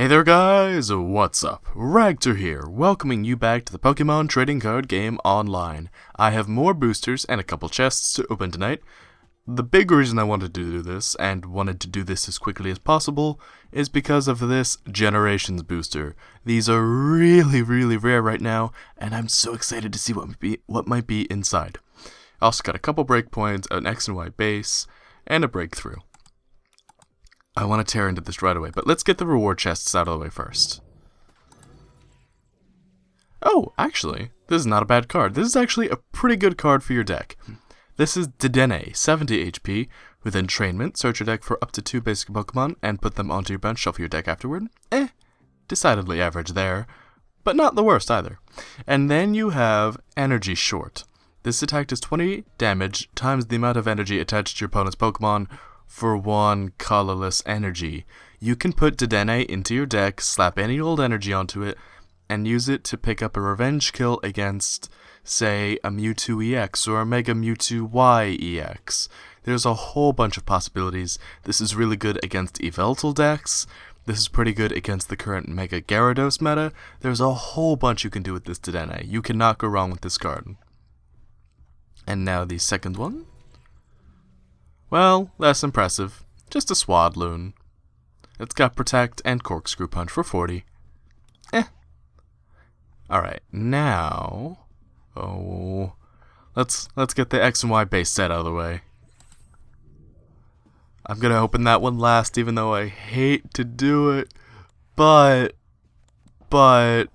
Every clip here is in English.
Hey there guys, what's up? Ragtter here, welcoming you back to the Pokemon trading card game online. I have more boosters and a couple chests to open tonight. The big reason I wanted to do this, and wanted to do this as quickly as possible, is because of this Generations booster. These are really rare right now, and I'm so excited to see what might be inside. I also got a couple breakpoints, an X and Y base, and a breakthrough. I want to tear into this right away, but let's get the reward chests out of the way first. Oh, actually, this is not a bad card. This is actually a pretty good card for your deck. This is Dedenne, 70 HP. With Entrainment, search your deck for up to 2 basic Pokemon and put them onto your bench, shuffle your deck afterward. Decidedly average there, but not the worst either. And then you have Energy Short. This attack does 20 damage times the amount of energy attached to your opponent's Pokemon for 1 colorless energy. You can put Dedenne into your deck, slap any old energy onto it, and use it to pick up a revenge kill against, say, a Mewtwo EX or a Mega Mewtwo Y EX. There's a whole bunch of possibilities. This is really good against Yveltal decks. This is pretty good against the current Mega Gyarados meta. There's a whole bunch you can do with this Dedenne. You cannot go wrong with this card. And now the second one. Well, less impressive. Just a Swadloon. It's got Protect and Corkscrew Punch for 40. Alright, now... Let's get the X and Y base set out of the way. I'm gonna open that one last, even though I hate to do it. But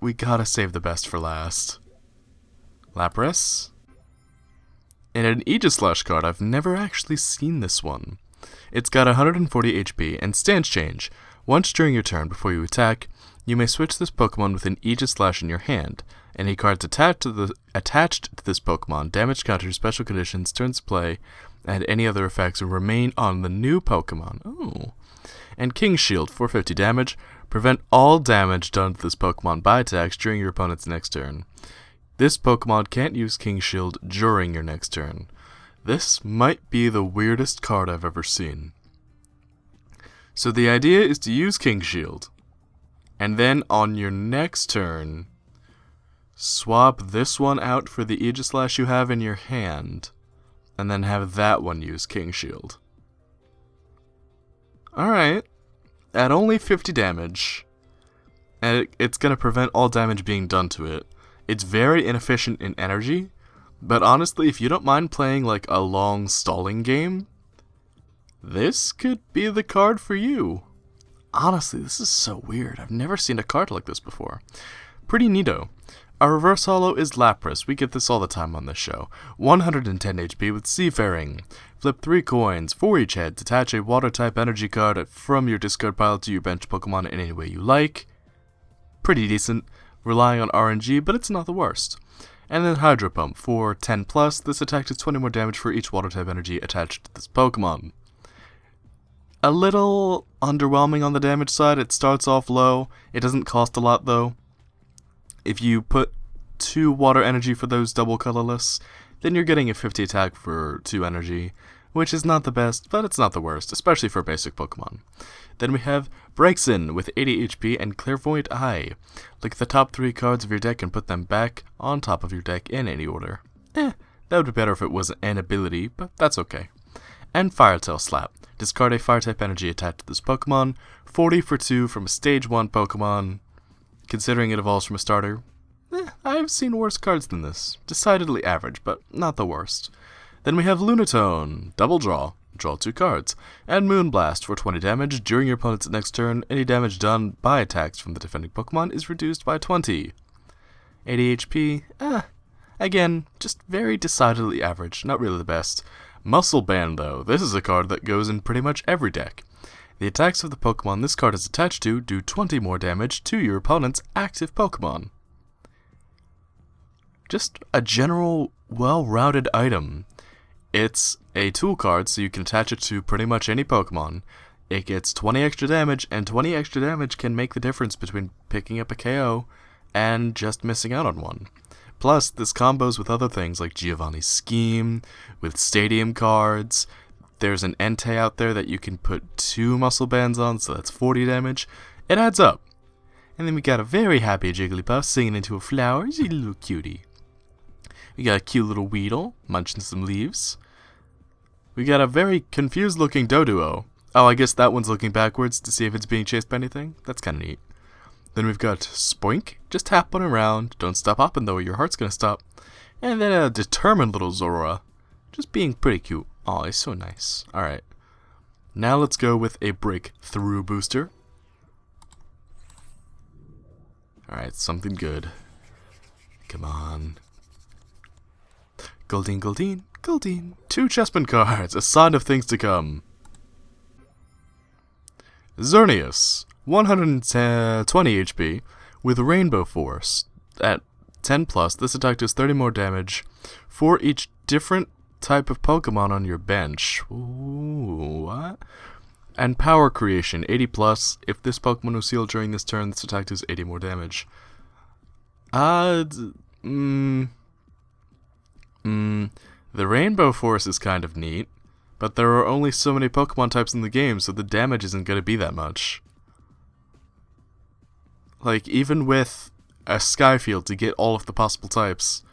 we gotta save the best for last. Lapras. In an Aegislash card, I've never actually seen this one. It's got 140 HP and stance change. Once during your turn before you attack, you may switch this Pokemon with an Aegislash in your hand. Any cards attached to this Pokemon, damage counters, special conditions, turns to play, and any other effects will remain on the new Pokemon. Oh. And King Shield, 450 damage. Prevent all damage done to this Pokemon by attacks during your opponent's next turn. This Pokemon can't use King Shield during your next turn. This might be the weirdest card I've ever seen. So the idea is to use King Shield, and then on your next turn, swap this one out for the Aegislash you have in your hand, and then have that one use King Shield. Alright, at only 50 damage, and it's going to prevent all damage being done to it. It's very inefficient in energy, but honestly, if you don't mind playing like a long stalling game, this could be the card for you. Honestly, this is so weird. I've never seen a card like this before. Pretty neato. Our reverse holo is Lapras. We get this all the time on this show. 110 HP with Seafaring. Flip 3 coins, 4 each head. Detach a water-type energy card from your discard pile to your bench Pokemon in any way you like. Pretty decent. Relying on RNG, but it's not the worst. And then Hydro Pump for 10 plus. This attack does 20 more damage for each water-type energy attached to this Pokemon. A little underwhelming on the damage side. It starts off low. It doesn't cost a lot though. If you put 2 water energy for those double colorless, then you're getting a 50 attack for 2 energy, which is not the best, but it's not the worst, especially for basic Pokemon. Then we have Breaks In with 80 HP and Clairvoyant Eye. Look at the top 3 cards of your deck and put them back on top of your deck in any order. That would be better if it was an ability, but that's okay. And Fire Tail Slap. Discard a Fire-type energy attached to this Pokemon. 40 for 2 from a Stage 1 Pokemon. Considering it evolves from a starter, I've seen worse cards than this. Decidedly average, but not the worst. Then we have Lunatone. Double draw. Draw 2 cards. And Moonblast for 20 damage. During your opponent's next turn, any damage done by attacks from the defending Pokemon is reduced by 20. 80 HP, again, just very decidedly average, not really the best. Muscle Band though, this is a card that goes in pretty much every deck. The attacks of the Pokemon this card is attached to do 20 more damage to your opponent's active Pokemon. Just a general, well-rounded item. It's a tool card, so you can attach it to pretty much any Pokemon. It gets 20 extra damage, and 20 extra damage can make the difference between picking up a KO and just missing out on one. Plus, this combos with other things like Giovanni's Scheme, with Stadium cards. There's an Entei out there that you can put 2 muscle bands on, so that's 40 damage. It adds up. And then we got a very happy Jigglypuff singing into a flower. He's a little cutie. We got a cute little Weedle munching some leaves. We got a very confused looking Doduo. Oh, I guess that one's looking backwards to see if it's being chased by anything. That's kind of neat. Then we've got Spoink, just hopping around. Don't stop hopping though, or your heart's gonna stop. And then a determined little Zorua, just being pretty cute. Oh, he's so nice. Alright. Now let's go with a breakthrough booster. Alright, something good. Come on. Goldeen, Goldeen, Goldeen. 2 Chespin cards, a sign of things to come. Xerneas, 120 HP, with Rainbow Force. At 10+, this attack does 30 more damage for each different type of Pokemon on your bench. Ooh, what? And Power Creation, 80+. If this Pokemon was sealed during this turn, this attack does 80 more damage. The Rainbow Force is kind of neat, but there are only so many Pokemon types in the game, so the damage isn't going to be that much. Like, even with a Skyfield to get all of the possible types,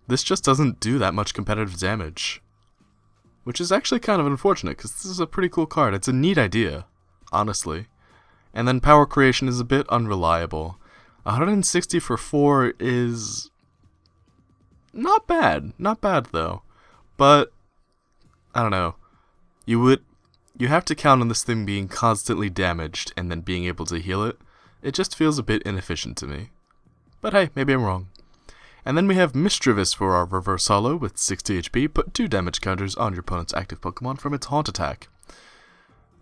this just doesn't do that much competitive damage. Which is actually kind of unfortunate, because this is a pretty cool card. It's a neat idea, honestly. And then Power Creation is a bit unreliable. 160 for 4 is not bad. Not bad, though. But, I don't know. You have to count on this thing being constantly damaged and then being able to heal it. It just feels a bit inefficient to me. But hey, maybe I'm wrong. And then we have Mischievous for our reverse holo with 60 HP. Put 2 damage counters on your opponent's active Pokemon from its haunt attack.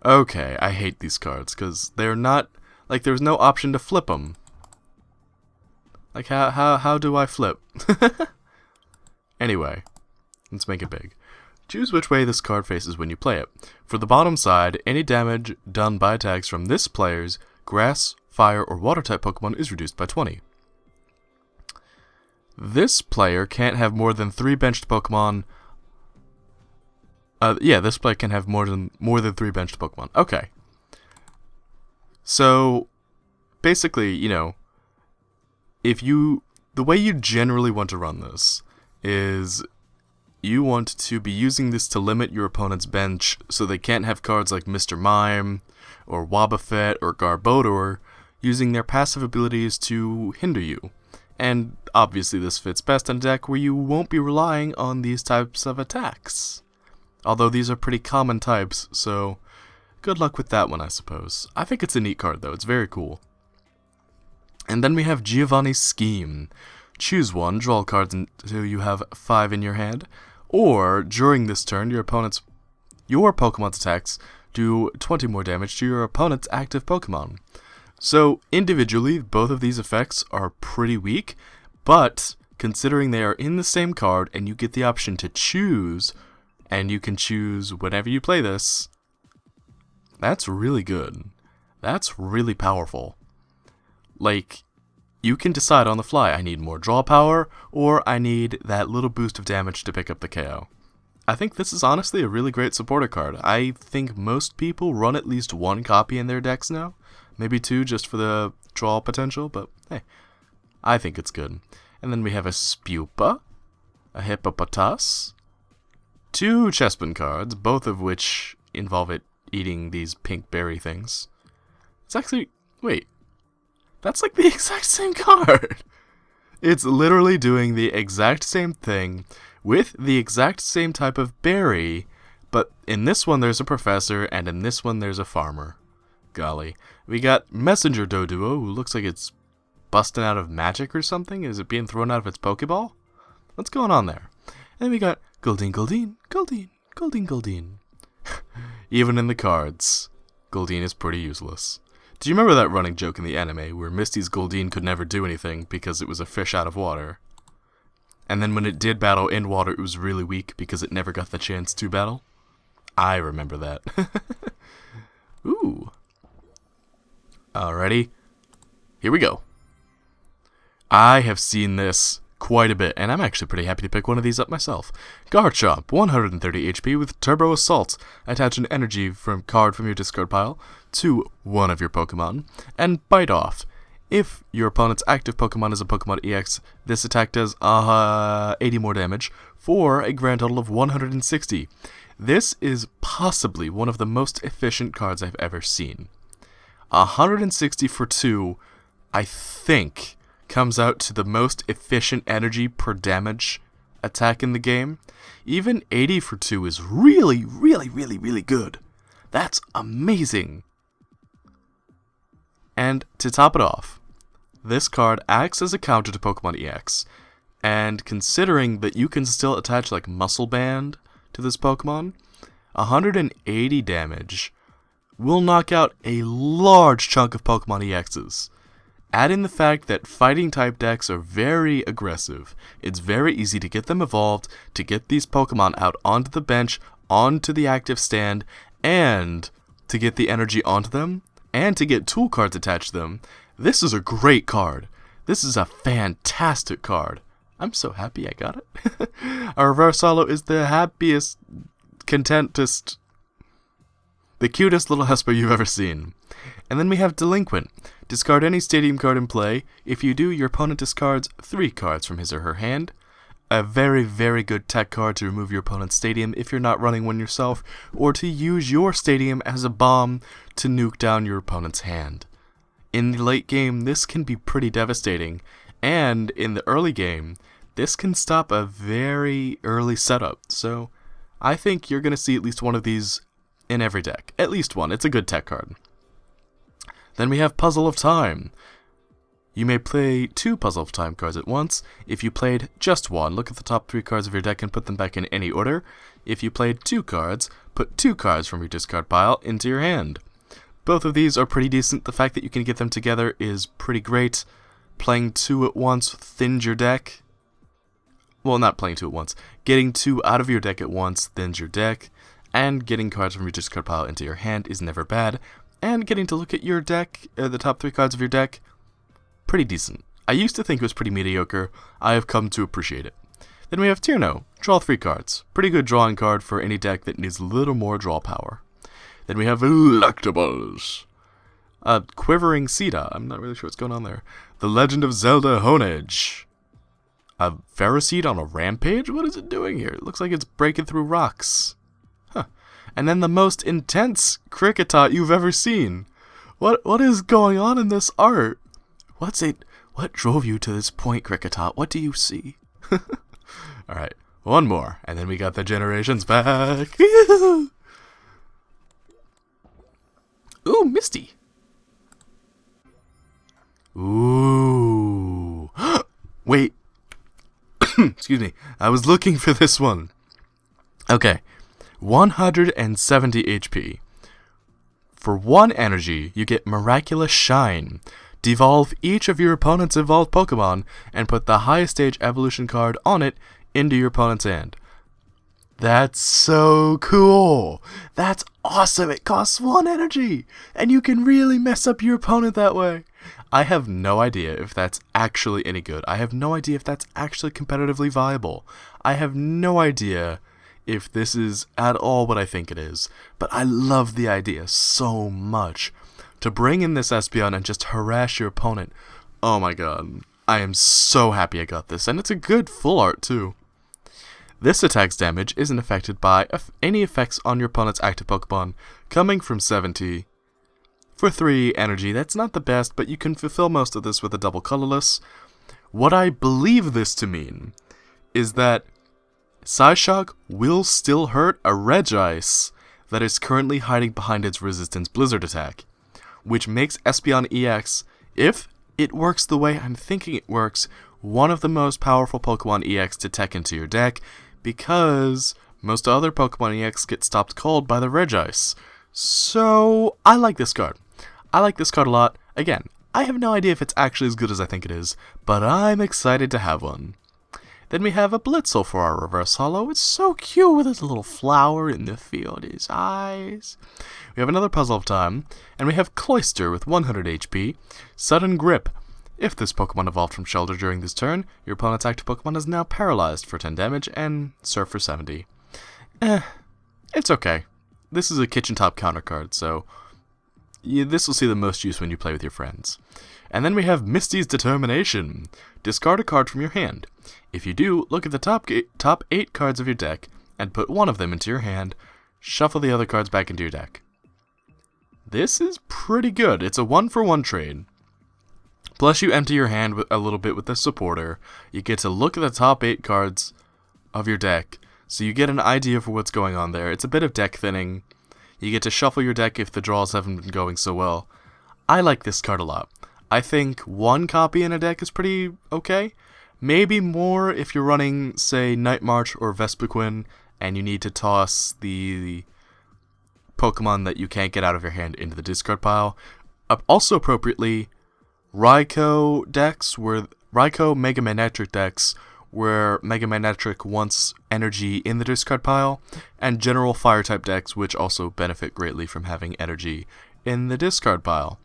Okay, I hate these cards because they're not, like, there's no option to flip them. Like, how do I flip? Anyway, let's make it big. Choose which way this card faces when you play it. For the bottom side, any damage done by attacks from this player's Grass, Fire, or Water-type Pokemon is reduced by 20. This player can't have more than 3 benched Pokemon. This player can have more than 3 benched Pokemon. Okay. So, basically, you know, the way you generally want to run this is you want to be using this to limit your opponent's bench so they can't have cards like Mr. Mime or Wobbuffet or Garbodor using their passive abilities to hinder you. And obviously this fits best in a deck where you won't be relying on these types of attacks. Although these are pretty common types, so good luck with that one, I suppose. I think it's a neat card though, it's very cool. And then we have Giovanni's Scheme. Choose one, draw cards until you have 5 in your hand, or during this turn your Pokemon's attacks do 20 more damage to your opponent's active Pokemon. So, individually, both of these effects are pretty weak, but considering they are in the same card and you get the option to choose, and you can choose whenever you play this, that's really good. That's really powerful. Like, you can decide on the fly, I need more draw power, or I need that little boost of damage to pick up the KO. I think this is honestly a really great supporter card. I think most people run at least 1 copy in their decks now. Maybe 2 just for the draw potential, but hey, I think it's good. And then we have a Spupa, a Hippopotas, 2 Chespin cards, both of which involve it eating these pink berry things. It's actually, wait, that's like the exact same card! It's literally doing the exact same thing with the exact same type of berry, but in this one there's a professor, and in this one there's a farmer. Golly. We got Messenger Doduo, who looks like it's busting out of magic or something. Is it being thrown out of its Pokeball? What's going on there? And then we got Goldeen, Goldeen, Goldeen, Goldeen, Goldeen. Even in the cards, Goldeen is pretty useless. Do you remember that running joke in the anime where Misty's Goldeen could never do anything because it was a fish out of water? And then when it did battle in water, it was really weak because it never got the chance to battle? I remember that. Ooh. Alrighty, here we go. I have seen this quite a bit, and I'm actually pretty happy to pick one of these up myself. Garchomp, 130 HP with Turbo Assault. Attach an energy card from your discard pile to one of your Pokemon, and Bite Off. If your opponent's active Pokemon is a Pokemon EX, this attack does 80 more damage for a grand total of 160. This is possibly one of the most efficient cards I've ever seen. 160 for 2, I think, comes out to the most efficient energy per damage attack in the game. Even 80 for 2 is really, really, really, really good. That's amazing. And to top it off, this card acts as a counter to Pokemon EX, and considering that you can still attach like Muscle Band to this Pokemon, 180 damage will knock out a large chunk of Pokemon EXs. Add in the fact that fighting type decks are very aggressive. It's very easy to get them evolved, to get these Pokemon out onto the bench, onto the active stand, and to get the energy onto them, and to get tool cards attached to them. This is a great card. This is a fantastic card. I'm so happy I got it. Our reverse holo is the happiest, contentest, the cutest little Hesper you've ever seen. And then we have Delinquent. Discard any stadium card in play. If you do, your opponent discards 3 cards from his or her hand. A very, very good tech card to remove your opponent's stadium if you're not running one yourself, or to use your stadium as a bomb to nuke down your opponent's hand. In the late game, this can be pretty devastating, and in the early game, this can stop a very early setup, so I think you're going to see at least one of these in every deck. At least one. It's a good tech card. Then we have Puzzle of Time. You may play 2 Puzzle of Time cards at once. If you played just one, look at the top 3 cards of your deck and put them back in any order. If you played 2 cards, put 2 cards from your discard pile into your hand. Both of these are pretty decent. The fact that you can get them together is pretty great. Playing 2 at once thins your deck. Well, not playing 2 at once. Getting 2 out of your deck at once thins your deck. And getting cards from your discard pile into your hand is never bad. And getting to look at your deck, the top 3 cards of your deck, pretty decent. I used to think it was pretty mediocre. I have come to appreciate it. Then we have Tierno. Draw 3 cards. Pretty good drawing card for any deck that needs a little more draw power. Then we have Electables. Quivering Sita. I'm not really sure what's going on there. The Legend of Zelda Honedge. A Ferroseed on a rampage? What is it doing here? It looks like it's breaking through rocks. Huh. And then the most intense Kricketot you've ever seen. What is going on in this art? What drove you to this point, Kricketot? What do you see? Alright, one more, and then we got the Generations back. Ooh, Misty. Ooh. Wait. Excuse me. I was looking for this one. Okay. 170 HP. For 1 energy, you get Miraculous Shine. Devolve each of your opponent's evolved Pokemon and put the highest stage evolution card on it into your opponent's hand. That's so cool. That's awesome. It costs 1 energy, and you can really mess up your opponent that way. I have no idea if that's actually any good. I have no idea if that's actually competitively viable. I have no idea if this is at all what I think it is, but I love the idea so much. To bring in this Espeon and just harass your opponent. Oh my god. I am so happy I got this, and it's a good full art too. This attack's damage isn't affected by any effects on your opponent's active Pokemon, coming from 70. For 3 energy, that's not the best, but you can fulfill most of this with a double colorless. What I believe this to mean is that Psyshock will still hurt a Regice that is currently hiding behind its Resistance Blizzard attack, which makes Espeon EX, if it works the way I'm thinking it works, one of the most powerful Pokemon EX to tech into your deck, because most other Pokemon EX get stopped cold by the Regice. So, I like this card. I like this card a lot. Again, I have no idea if it's actually as good as I think it is, but I'm excited to have one. Then we have a Blitzel for our reverse holo. It's so cute with his little flower in the field, his eyes. We have another Puzzle of Time, and we have Cloyster with 100 HP, Sudden Grip. If this Pokemon evolved from Shelter during this turn, your opponent's active Pokemon is now paralyzed for 10 damage and Surf for 70. It's okay. This is a kitchen top counter card, so This will see the most use when you play with your friends. And then we have Misty's Determination. Discard a card from your hand. If you do, look at the top 8 cards of your deck and put one of them into your hand. Shuffle the other cards back into your deck. This is pretty good. It's a 1-for-1 trade. Plus you empty your hand a little bit with the supporter. You get to look at the top 8 cards of your deck, so you get an idea for what's going on there. It's a bit of deck thinning. You get to shuffle your deck if the draws haven't been going so well. I like this card a lot. I think 1 copy in a deck is pretty okay. Maybe more if you're running, say, Night March or Vespiquen, and you need to toss the Pokemon that you can't get out of your hand into the discard pile. Also appropriately, Raikou Mega Manectric decks, where Mega Manectric wants energy in the discard pile, and general Fire-type decks, which also benefit greatly from having energy in the discard pile.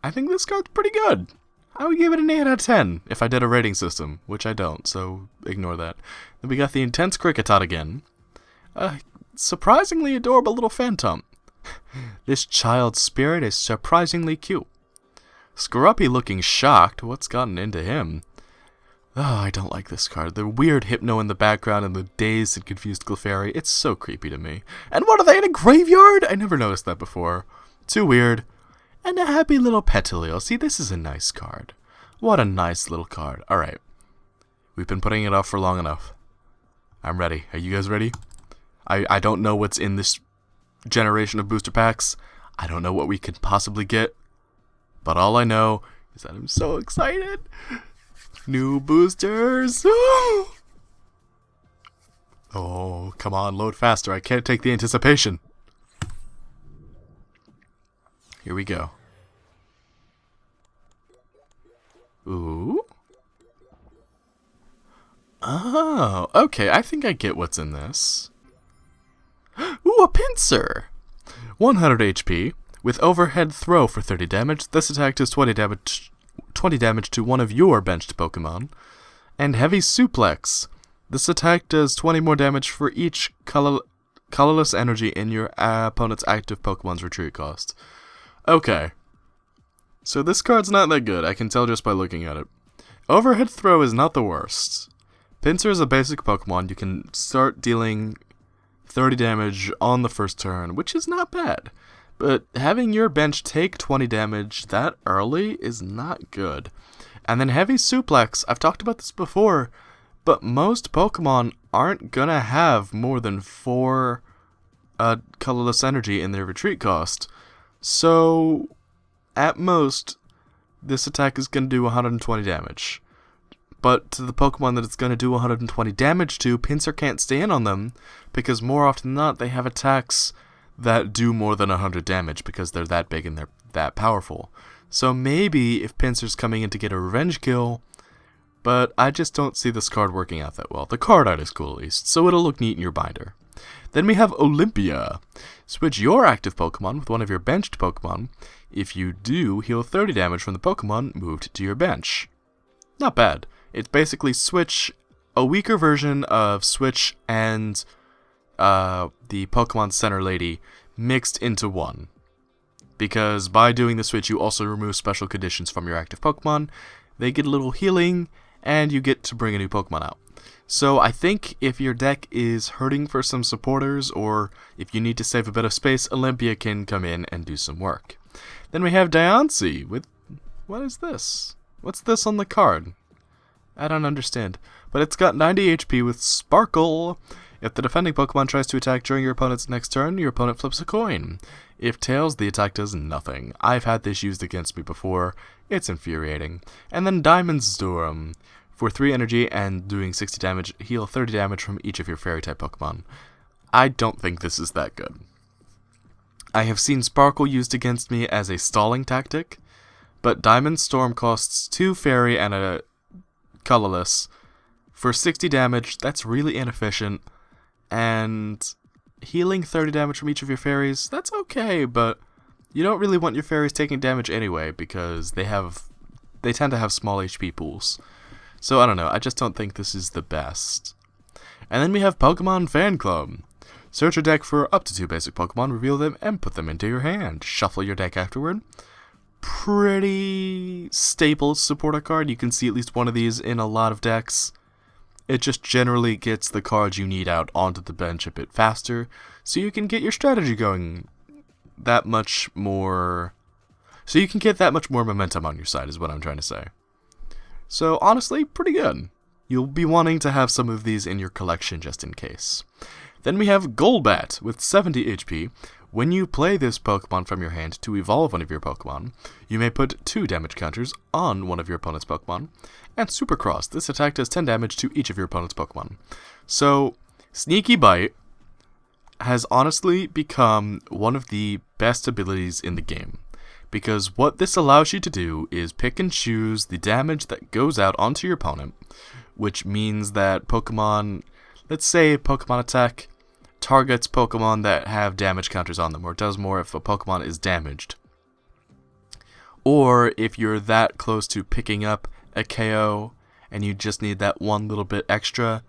I think this card's pretty good. I would give it an 8 out of 10 if I did a rating system, which I don't, so ignore that. Then we got the Intense Kricketot again. Surprisingly adorable little Phantom. This child's spirit is surprisingly cute. Skorupi looking shocked. What's gotten into him? Oh, I don't like this card. The weird Hypno in the background and the dazed and confused Clefairy. It's so creepy to me. And what are they in a graveyard? I never noticed that before. Too weird. And a happy little Petilil. See, this is a nice card. What a nice little card. Alright. We've been putting it off for long enough. I'm ready. Are you guys ready? I don't know what's in this generation of booster packs. I don't know what we could possibly get. But all I know is that I'm so excited. New boosters. Oh, come on, load faster. I can't take the anticipation. Here we go. Ooh. Oh, okay. I think I get what's in this. Ooh, a Pinsir! 100 HP. With Overhead Throw for 30 damage, this attack does 20 damage to one of your benched Pokemon. And Heavy Suplex. This attack does 20 more damage for each colorless energy in your opponent's active Pokemon's retreat cost. Okay. So this card's not that good, I can tell just by looking at it. Overhead Throw is not the worst. Pinsir is a basic Pokemon. You can start dealing 30 damage on the first turn, which is not bad. But having your bench take 20 damage that early is not good. And then Heavy Suplex, I've talked about this before, but most Pokemon aren't gonna have more than 4 colorless energy in their retreat cost. So, at most, this attack is gonna do 120 damage. But to the Pokemon that it's going to do 120 damage to, Pinsir can't stay in on them, because more often than not, they have attacks that do more than 100 damage, because they're that big and they're that powerful. So maybe if Pinsir's coming in to get a revenge kill, but I just don't see this card working out that well. The card art is cool at least, so it'll look neat in your binder. Then we have Olympia. Switch your active Pokemon with one of your benched Pokemon. If you do, heal 30 damage from the Pokemon moved to your bench. Not bad. It's basically Switch, a weaker version of Switch and the Pokemon Center Lady mixed into one. Because by doing the Switch, you also remove special conditions from your active Pokemon. They get a little healing, and you get to bring a new Pokemon out. So I think if your deck is hurting for some supporters, or if you need to save a bit of space, Olympia can come in and do some work. Then we have Diancie with... What is this? What's this on the card? I don't understand. But it's got 90 HP with Sparkle. If the defending Pokemon tries to attack during your opponent's next turn, your opponent flips a coin. If Tails, the attack does nothing. I've had this used against me before. It's infuriating. And then Diamond Storm. For 3 energy and doing 60 damage, heal 30 damage from each of your Fairy-type Pokemon. I don't think this is that good. I have seen Sparkle used against me as a stalling tactic, but Diamond Storm costs 2 Fairy and a colorless. For 60 damage, that's really inefficient, and healing 30 damage from each of your fairies, that's okay, but you don't really want your fairies taking damage anyway, because they tend to have small HP pools. So I don't know, I just don't think this is the best. And then we have Pokemon Fan Club. Search your deck for up to 2 basic Pokemon, reveal them, and put them into your hand. Shuffle your deck afterward. Pretty staple supporter card. You can see at least one of these in a lot of decks. It just generally gets the cards you need out onto the bench a bit faster, so you can get your strategy going that much more... So you can get that much more momentum on your side, is what I'm trying to say. So honestly, pretty good. You'll be wanting to have some of these in your collection just in case. Then we have Golbat with 70 HP. When you play this Pokemon from your hand to evolve one of your Pokemon, you may put 2 damage counters on one of your opponent's Pokemon. And Supercross, this attack does 10 damage to each of your opponent's Pokemon. So, Sneaky Bite has honestly become one of the best abilities in the game. Because what this allows you to do is pick and choose the damage that goes out onto your opponent, which means that Pokemon, let's say Pokemon Attack targets Pokemon that have damage counters on them, or does more if a Pokemon is damaged. Or if you're that close to picking up a KO and you just need that one little bit extra,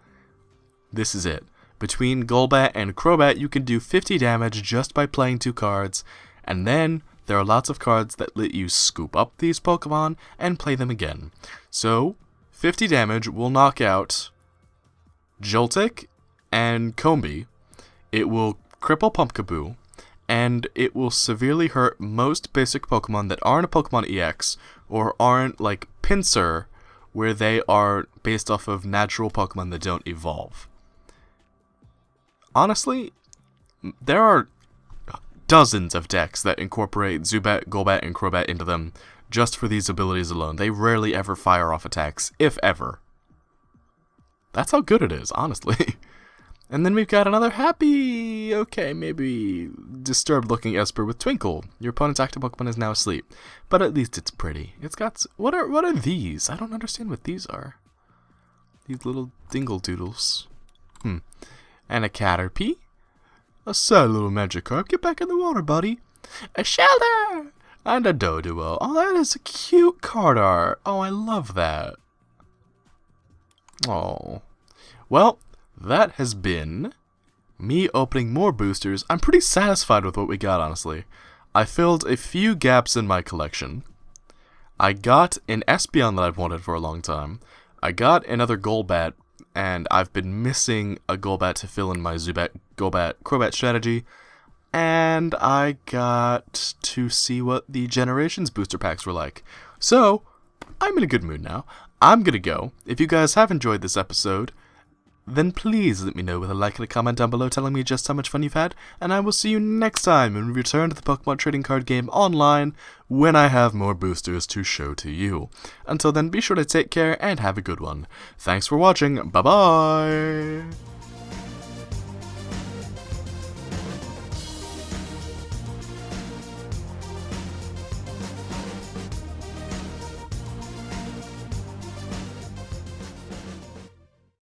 this is it. Between Golbat and Crobat, you can do 50 damage just by playing 2 cards, and then there are lots of cards that let you scoop up these Pokemon and play them again. So, 50 damage will knock out Joltik and Combee. It will cripple Pumpkaboo, and it will severely hurt most basic Pokemon that aren't a Pokemon EX, or aren't like Pinsir, where they are based off of natural Pokemon that don't evolve. Honestly, there are dozens of decks that incorporate Zubat, Golbat, and Crobat into them just for these abilities alone. They rarely ever fire off attacks, if ever. That's how good it is, honestly. And then we've got another happy, okay, maybe disturbed-looking Esper with Twinkle. Your opponent's active Pokemon is now asleep, but at least it's pretty. It's got what are these? I don't understand what these are. These little dingle doodles. And a Caterpie. A sad little Magikarp. Get back in the water, buddy. A Shelter! And a Doduo. Oh, that is a cute card art. Oh, I love that. Oh. Well, that has been me opening more boosters. I'm pretty satisfied with what we got, honestly. I filled a few gaps in my collection. I got an Espeon that I've wanted for a long time. I got another Golbat, and I've been missing a Golbat to fill in my Zubat, Golbat, Crobat strategy. And I got to see what the Generations booster packs were like. So, I'm in a good mood now. I'm gonna go. If you guys have enjoyed this episode, then please let me know with a like and a comment down below telling me just how much fun you've had, and I will see you next time when we return to the Pokemon trading card game online when I have more boosters to show to you. Until then, be sure to take care and have a good one. Thanks for watching. Bye-bye!